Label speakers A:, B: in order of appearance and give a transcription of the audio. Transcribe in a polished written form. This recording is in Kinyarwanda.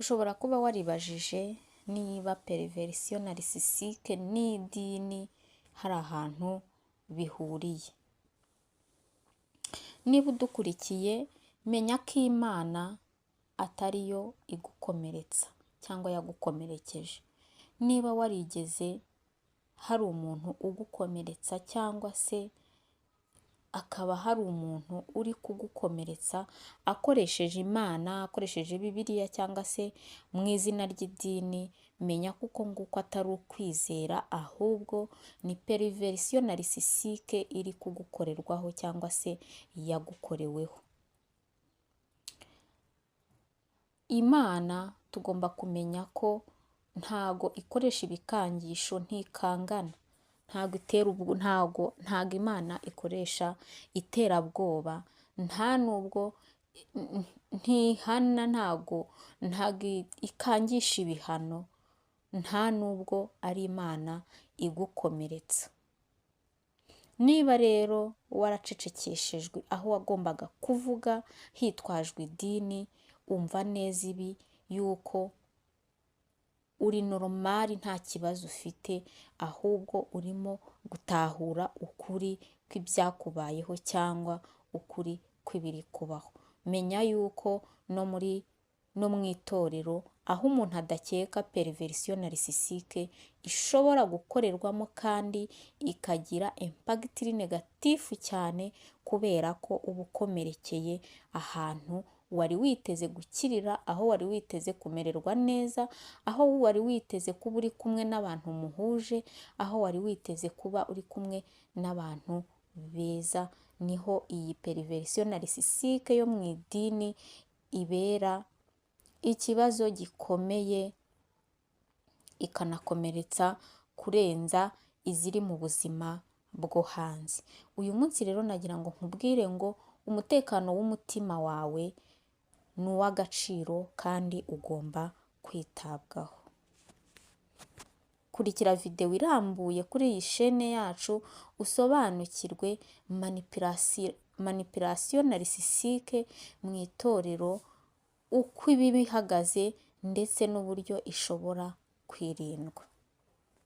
A: Ushobora kuba waribajije niba perversion narcissistique n'idini hari ahantu bihuriye. Niba udukurikiye, menya ko Imana atari yo igukomeretsa cyangwa yagukomerekeje. Niba warigeze hari umuntu ugukomeretsa cyangwa se akaba hari umuntu uri kugukomeretsa akoresheje Imana, akoresheje Bibiliya cyangwa se mu izina ry'idini, menya kuko nguko atari ukwizera, ahubwo ni perversion narcissistique iri kugukorerwaho cyangwa se yagukoreweho. Imana tugomba kumenya ko ntago ikoresha ibikangisho, ntikangana, ntago Imana ikoresha iterabwoba, nta nubwo ntihana, ntago ikangisha ibihano, nta nubwo ari Imana igukomeretsa. Niba rero waracecekeshejwe aho wagombaga kuvuga hitwajwe idini, umva neza ibi yuko uri normal, nta kibazo ufite, ahubwo urimo gutahura ukuri kw'ibyakubayeho cyangwa ukuri kw'ibiri kubaho. Menya yuko no mu itorero aho umuntu adakeka perversion narcissistique ishobora gukorerwamo kandi ikagira impact negative cyane, kubera ko uba ukomerekeye ahantu wari witeze gukirira, aho wari witeze kumererwa neza, aho wari witeze kuba uri kumwe n'abantu muhuje, aho wari witeze kuba uri kumwe n'abantu beza. Niho iyi perversion narcissistique yo mu idini ibera ikibazo gikomeye, ikanakomeretsa kurenza iziri mu buzima bwo hanze. Uyu munsi rero nagira ngo nkubwire ngo umutekano w'umutima wawe ni uw'agaciro kandi ugomba kwitabwaho. Kurikira video irambuye kuri iyi chaîne yacu usobanukirwe manipulation narcissistique mu itorero, uko ibi bihagaze ndetse n'uburyo ishobora kwirindwa.